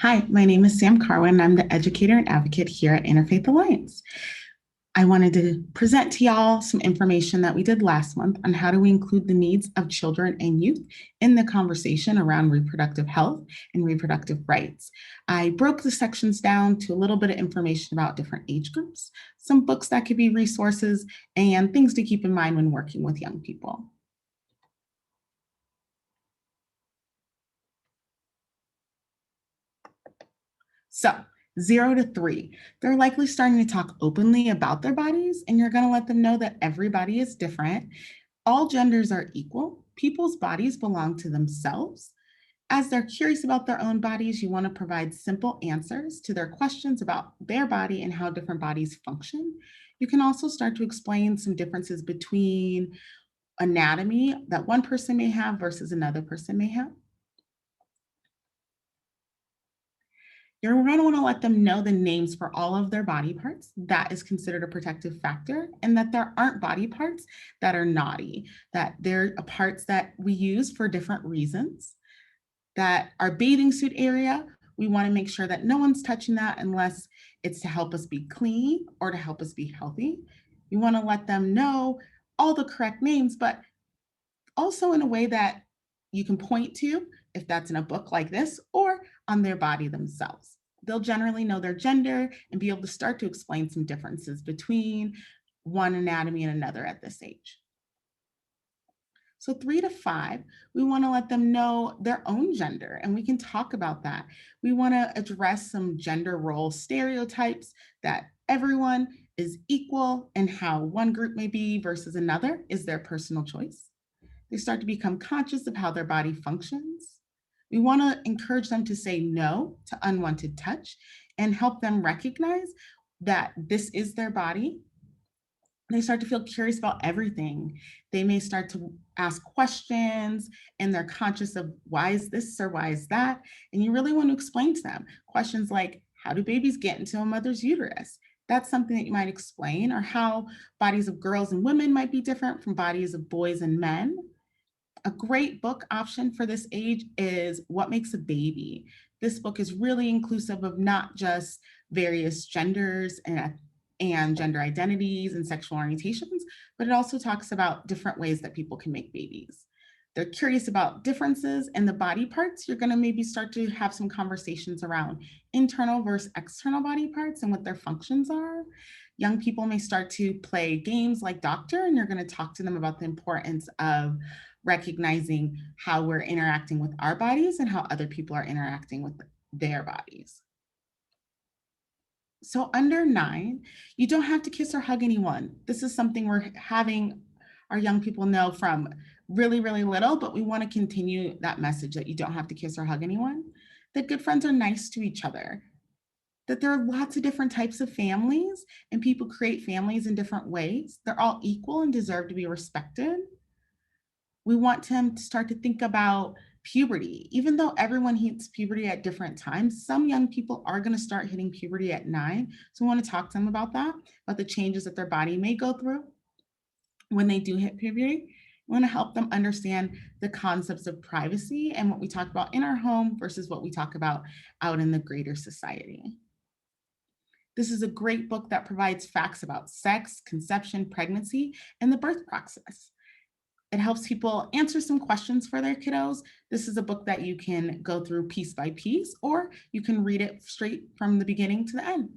Hi, my name is Sam Carwin. I'm the educator and advocate here at Interfaith Alliance. I wanted to present to y'all some information that we did last month on how do we include the needs of children and youth in the conversation around reproductive health and reproductive rights. I broke the sections down to a little bit of information about different age groups, some books that could be resources, and things to keep in mind when working with young people. So, 0 to 3, they're likely starting to talk openly about their bodies, and you're going to let them know that everybody is different. All genders are equal. People's bodies belong to themselves. As they're curious about their own bodies, you want to provide simple answers to their questions about their body and how different bodies function. You can also start to explain some differences between anatomy that one person may have versus another person may have. You're going to want to let them know the names for all of their body parts. That is considered a protective factor, and that there aren't body parts that are naughty, that they're parts that we use for different reasons. That our bathing suit area, we want to make sure that no one's touching that unless it's to help us be clean or to help us be healthy. You want to let them know all the correct names, but also in a way that you can point to, if that's in a book like this, or on their body themselves. They'll generally know their gender and be able to start to explain some differences between one anatomy and another at this age. So 3 to 5, we want to let them know their own gender, and we can talk about that. We want to address some gender role stereotypes, that everyone is equal and how one group may be versus another is their personal choice. They start to become conscious of how their body functions. We want to encourage them to say no to unwanted touch and help them recognize that this is their body. They start to feel curious about everything. They may start to ask questions, and they're conscious of why is this or why is that? And you really want to explain to them questions like, how do babies get into a mother's uterus? That's something that you might explain, or how bodies of girls and women might be different from bodies of boys and men. A great book option for this age is What Makes a Baby. This book is really inclusive of not just various genders and gender identities and sexual orientations, but it also talks about different ways that people can make babies. They're curious about differences in the body parts. You're going to maybe start to have some conversations around internal versus external body parts and what their functions are. Young people may start to play games like doctor, and you're going to talk to them about the importance of recognizing how we're interacting with our bodies and how other people are interacting with their bodies. So under 9, you don't have to kiss or hug anyone. This is something we're having our young people know from really, really little, but we want to continue that message that you don't have to kiss or hug anyone, that good friends are nice to each other, that there are lots of different types of families and people create families in different ways. They're all equal and deserve to be respected. We want them to start to think about puberty. Even though everyone hits puberty at different times, some young people are going to start hitting puberty at 9. So we want to talk to them about that, about the changes that their body may go through when they do hit puberty. We want to help them understand the concepts of privacy and what we talk about in our home versus what we talk about out in the greater society. This is a great book that provides facts about sex, conception, pregnancy, and the birth process. It helps people answer some questions for their kiddos. This is a book that you can go through piece by piece, or you can read it straight from the beginning to the end.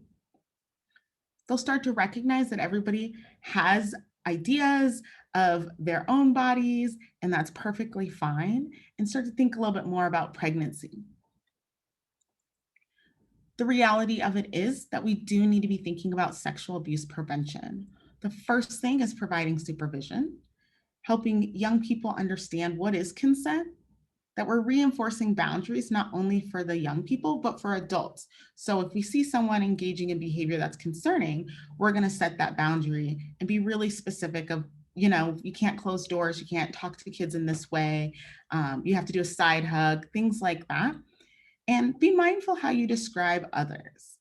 They'll start to recognize that everybody has ideas of their own bodies, and that's perfectly fine, and start to think a little bit more about pregnancy. The reality of it is that we do need to be thinking about sexual abuse prevention. The first thing is providing supervision, helping young people understand what is consent, that we're reinforcing boundaries not only for the young people, but for adults. So if we see someone engaging in behavior that's concerning, we're going to set that boundary and be really specific of, you can't close doors, you can't talk to kids in this way, you have to do a side hug, things like that. And be mindful how you describe others.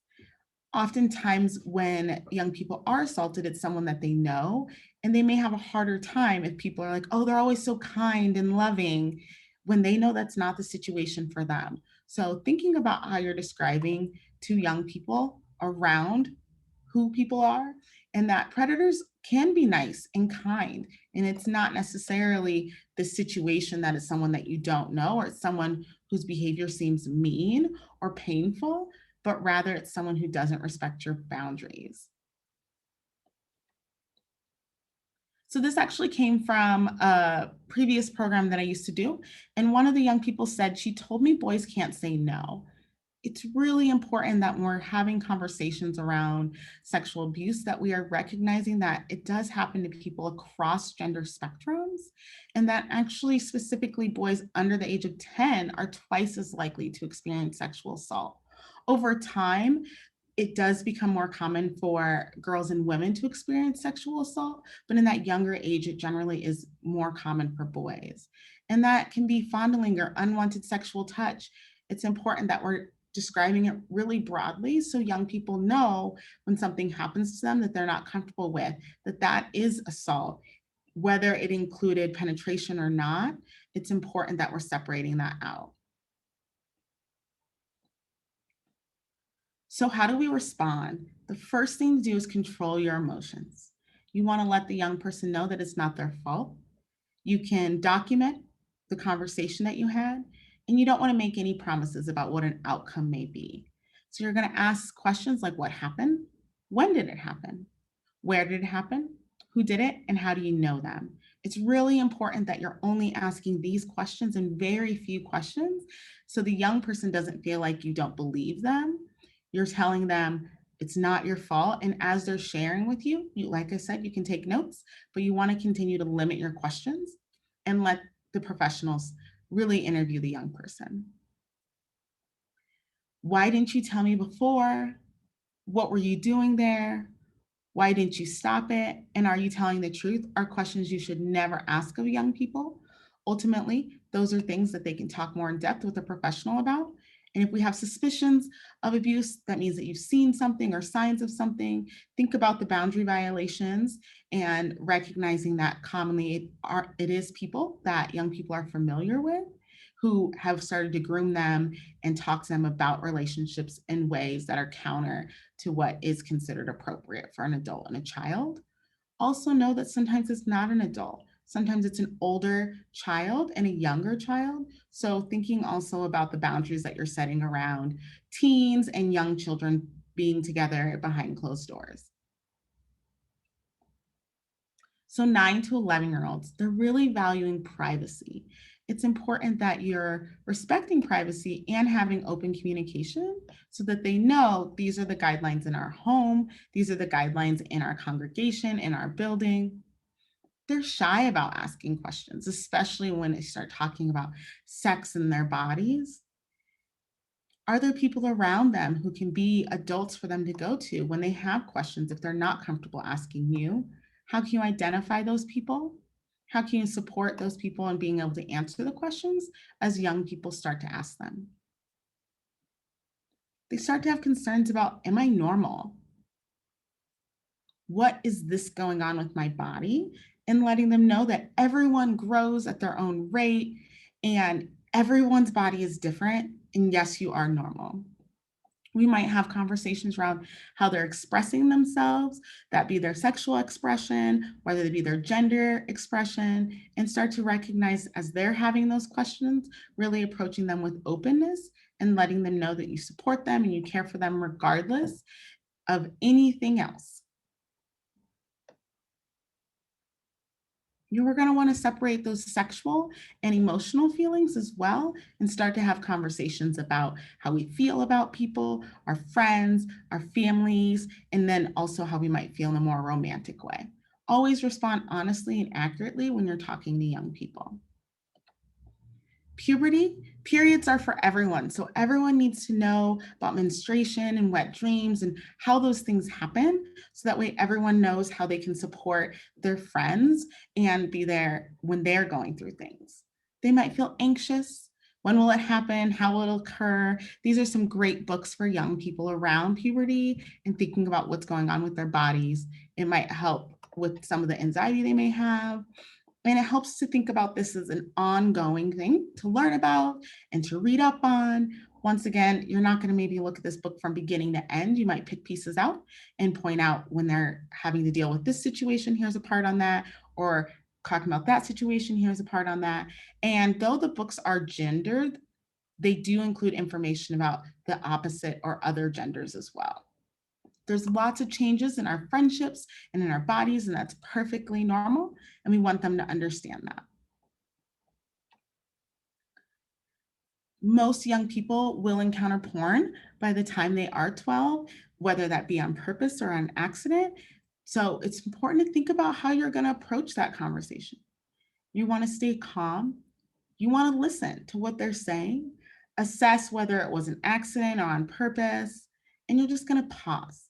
Oftentimes when young people are assaulted, it's someone that they know, and they may have a harder time if people are like, oh, they're always so kind and loving, when they know that's not the situation for them. So thinking about how you're describing to young people around who people are, and that predators can be nice and kind. And it's not necessarily the situation that is someone that you don't know, or it's someone whose behavior seems mean or painful, but rather it's someone who doesn't respect your boundaries. So this actually came from a previous program that I used to do. And one of the young people said, she told me boys can't say no. It's really important that when we're having conversations around sexual abuse, that we are recognizing that it does happen to people across gender spectrums, and that actually specifically boys under the age of 10 are twice as likely to experience sexual assault. Over time, it does become more common for girls and women to experience sexual assault, but in that younger age, it generally is more common for boys. And that can be fondling or unwanted sexual touch. It's important that we're describing it really broadly so young people know when something happens to them that they're not comfortable with, that that is assault, whether it included penetration or not. It's important that we're separating that out. So, how do we respond? The first thing to do is control your emotions. You want to let the young person know that it's not their fault. You can document the conversation that you had, and you don't want to make any promises about what an outcome may be. So, you're going to ask questions like, what happened? When did it happen? Where did it happen? Who did it? And how do you know them? It's really important that you're only asking these questions and very few questions so the young person doesn't feel like you don't believe them. You're telling them it's not your fault. And as they're sharing with you, like I said, you can take notes, but you want to continue to limit your questions and let the professionals really interview the young person. Why didn't you tell me before? What were you doing there? Why didn't you stop it? And are you telling the truth? Are questions you should never ask of young people. Ultimately, those are things that they can talk more in depth with a professional about. And if we have suspicions of abuse, that means that you've seen something or signs of something. Think about the boundary violations and recognizing that commonly it is people that young people are familiar with who have started to groom them and talk to them about relationships in ways that are counter to what is considered appropriate for an adult and a child. Also, know that sometimes it's not an adult. Sometimes it's an older child and a younger child. So, thinking also about the boundaries that you're setting around teens and young children being together behind closed doors. So 9 to 11-year-olds, they're really valuing privacy. It's important that you're respecting privacy and having open communication so that they know these are the guidelines in our home, these are the guidelines in our congregation, in our building. They're shy about asking questions, especially when they start talking about sex and their bodies. Are there people around them who can be adults for them to go to when they have questions if they're not comfortable asking you? How can you identify those people? How can you support those people in being able to answer the questions as young people start to ask them? They start to have concerns about, am I normal? What is this going on with my body? And letting them know that everyone grows at their own rate and everyone's body is different. And yes, you are normal. We might have conversations around how they're expressing themselves, that be their sexual expression, whether it be their gender expression, and start to recognize as they're having those questions, really approaching them with openness and letting them know that you support them and you care for them regardless of anything else. You are going to want to separate those sexual and emotional feelings as well and start to have conversations about how we feel about people, our friends, our families, and then also how we might feel in a more romantic way. Always respond honestly and accurately when you're talking to young people. Puberty, periods are for everyone. So everyone needs to know about menstruation and wet dreams and how those things happen. So that way everyone knows how they can support their friends and be there when they're going through things. They might feel anxious. When will it happen? How will it occur? These are some great books for young people around puberty and thinking about what's going on with their bodies. It might help with some of the anxiety they may have. And it helps to think about this as an ongoing thing to learn about and to read up on, Once again, you're not going to maybe look at this book from beginning to end. You might pick pieces out and point out when they're having to deal with this situation, here's a part on that, or talking about that situation, here's a part on that. And though the books are gendered, they do include information about the opposite or other genders as well. There's lots of changes in our friendships and in our bodies, and that's perfectly normal. And we want them to understand that. Most young people will encounter porn by the time they are 12, whether that be on purpose or on accident. So it's important to think about how you're going to approach that conversation. You want to stay calm. You want to listen to what they're saying, assess whether it was an accident or on purpose, and you're just going to pause.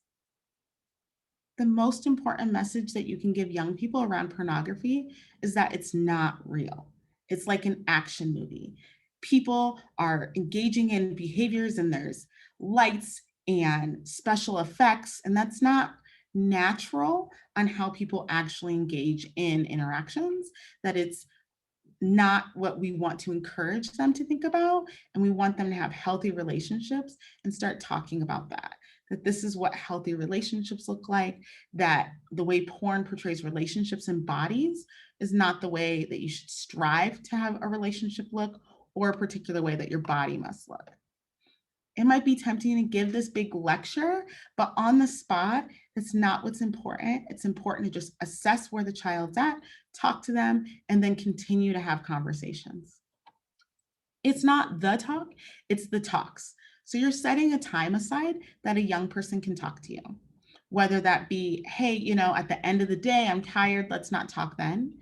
The most important message that you can give young people around pornography is that it's not real. It's like an action movie. People are engaging in behaviors and there's lights and special effects, and that's not natural on how people actually engage in interactions, that it's not what we want to encourage them to think about. And we want them to have healthy relationships and start talking about that. That this is what healthy relationships look like, that the way porn portrays relationships and bodies is not the way that you should strive to have a relationship look or a particular way that your body must look. It might be tempting to give this big lecture, but on the spot, that's not what's important. It's important to just assess where the child's at, talk to them, and then continue to have conversations. It's not the talk, it's the talks. So you're setting a time aside that a young person can talk to you, whether that be, hey, at the end of the day, I'm tired, let's not talk then.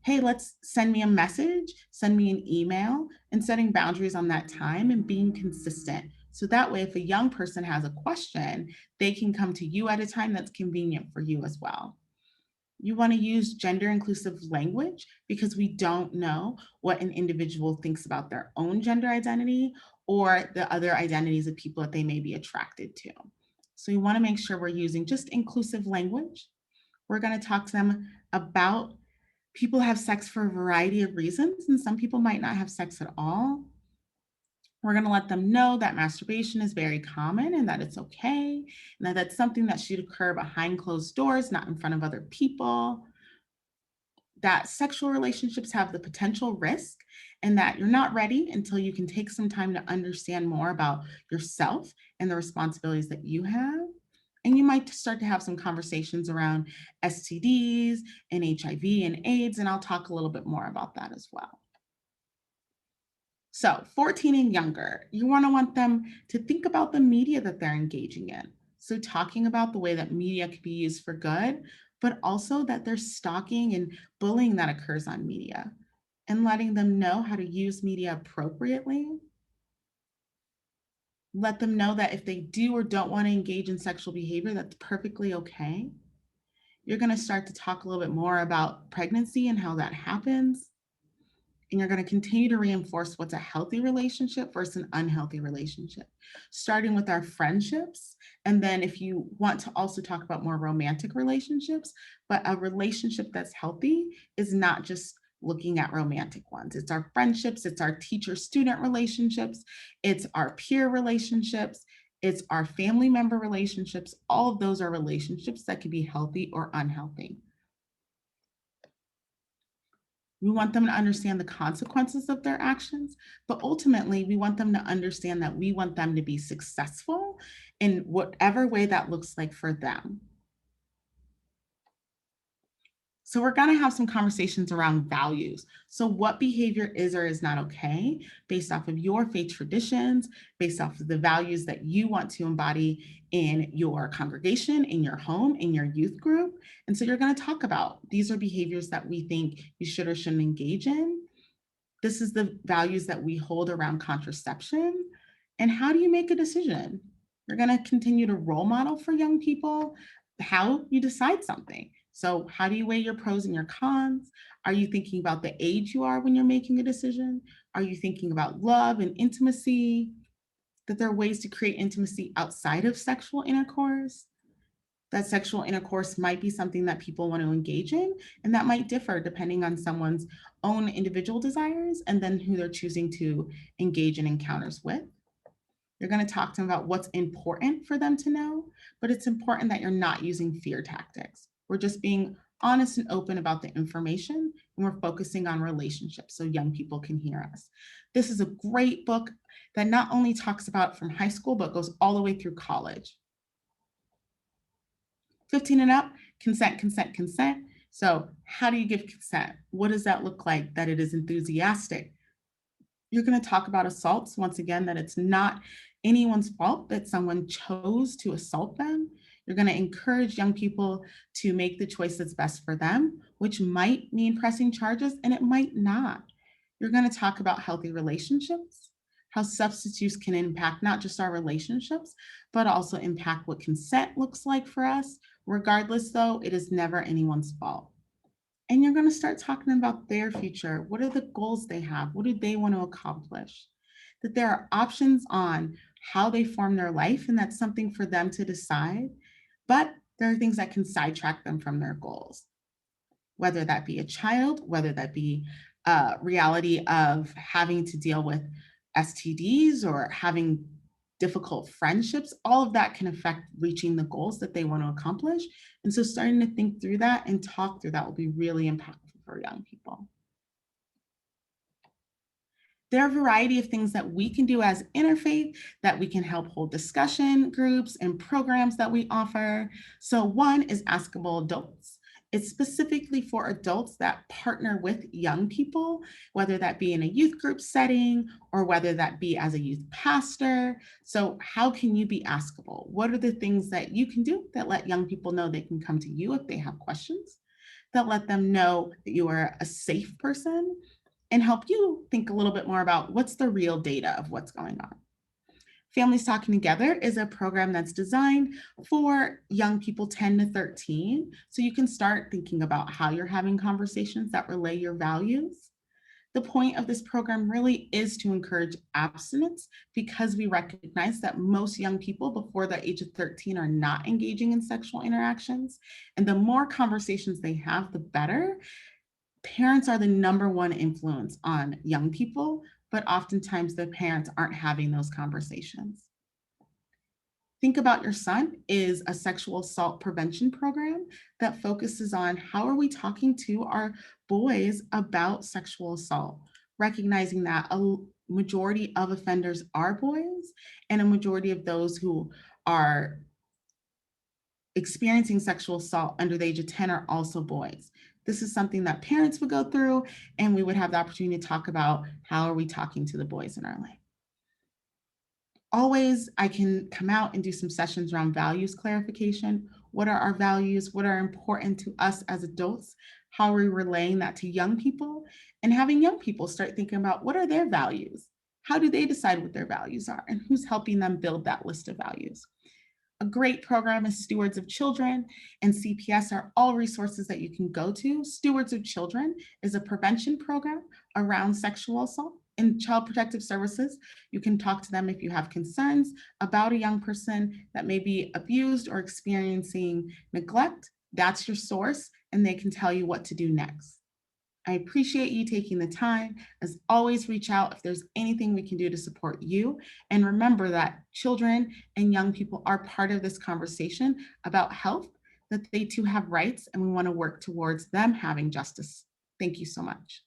Hey, let's send me a message, send me an email, and setting boundaries on that time and being consistent. So that way, if a young person has a question, they can come to you at a time that's convenient for you as well. You want to use gender inclusive language because we don't know what an individual thinks about their own gender identity or the other identities of people that they may be attracted to. So you want to make sure we're using just inclusive language. We're going to talk to them about people have sex for a variety of reasons, and some people might not have sex at all. We're going to let them know that masturbation is very common and that it's okay, and that that's something that should occur behind closed doors, not in front of other people. That sexual relationships have the potential risk, and that you're not ready until you can take some time to understand more about yourself and the responsibilities that you have. And you might start to have some conversations around STDs and HIV and AIDS, and I'll talk a little bit more about that as well. So 14 and younger, you want them to think about the media that they're engaging in. So talking about the way that media can be used for good, but also that there's stalking and bullying that occurs on media, and letting them know how to use media appropriately. Let them know that if they do or don't want to engage in sexual behavior, that's perfectly okay. You're going to start to talk a little bit more about pregnancy and how that happens. And you're going to continue to reinforce what's a healthy relationship versus an unhealthy relationship, starting with our friendships. And then if you want to also talk about more romantic relationships, but a relationship that's healthy is not just looking at romantic ones. It's our friendships, it's our teacher-student relationships, it's our peer relationships, it's our family member relationships. All of those are relationships that can be healthy or unhealthy. We want them to understand the consequences of their actions, but ultimately we want them to understand that we want them to be successful in whatever way that looks like for them. So we're going to have some conversations around values. So what behavior is or is not okay based off of your faith traditions, based off of the values that you want to embody in your congregation, in your home, in your youth group. And so you're going to talk about these are behaviors that we think you should or shouldn't engage in. This is the values that we hold around contraception. And how do you make a decision? You're going to continue to role model for young people how you decide something. So how do you weigh your pros and your cons? Are you thinking about the age you are when you're making a decision? Are you thinking about love and intimacy? That there are ways to create intimacy outside of sexual intercourse? That sexual intercourse might be something that people want to engage in, and that might differ depending on someone's own individual desires and then who they're choosing to engage in encounters with. You're going to talk to them about what's important for them to know, but it's important that you're not using fear tactics. We're just being honest and open about the information, and we're focusing on relationships so young people can hear us. This is a great book that not only talks about from high school, but goes all the way through college. 15 and up, consent, consent, consent. So, how do you give consent? What does that look like? That it is enthusiastic. You're going to talk about assaults once again, that it's not anyone's fault that someone chose to assault them. You're going to encourage young people to make the choice that's best for them, which might mean pressing charges and it might not. You're going to talk about healthy relationships, how substance use can impact not just our relationships, but also impact what consent looks like for us. Regardless, though, it is never anyone's fault. And you're going to start talking about their future. What are the goals they have? What do they want to accomplish? That there are options on how they form their life, and that's something for them to decide. But there are things that can sidetrack them from their goals, whether that be a child, whether that be a reality of having to deal with STDs or having difficult friendships. All of that can affect reaching the goals that they want to accomplish. And so starting to think through that and talk through that will be really impactful for young people. There are a variety of things that we can do as interfaith that we can help hold discussion groups and programs that we offer. So one is Askable Adults. It's specifically for adults that partner with young people, whether that be in a youth group setting or whether that be as a youth pastor. So how can you be askable? What are the things that you can do that let young people know they can come to you if they have questions, that let them know that you are a safe person, and help you think a little bit more about what's the real data of what's going on. Families Talking Together is a program that's designed for young people 10 to 13. So you can start thinking about how you're having conversations that relay your values. The point of this program really is to encourage abstinence because we recognize that most young people before the age of 13 are not engaging in sexual interactions. And the more conversations they have, the better. Parents are the number one influence on young people, but oftentimes the parents aren't having those conversations. Think About Your Son is a sexual assault prevention program that focuses on how are we talking to our boys about sexual assault, recognizing that a majority of offenders are boys and a majority of those who are experiencing sexual assault under the age of 10 are also boys. This is something that parents would go through, and we would have the opportunity to talk about how are we talking to the boys in our life. Always, I can come out and do some sessions around values clarification. What are our values? What are important to us as adults? How are we relaying that to young people? And having young people start thinking about what are their values? How do they decide what their values are? And who's helping them build that list of values? A great program is Stewards of Children, and CPS are all resources that you can go to. Stewards of Children is a prevention program around sexual assault and child protective services. You can talk to them if you have concerns about a young person that may be abused or experiencing neglect. That's your source, and they can tell you what to do next. I appreciate you taking the time. As always, reach out if there's anything we can do to support you. And remember that children and young people are part of this conversation about health, that they too have rights, and we want to work towards them having justice. Thank you so much.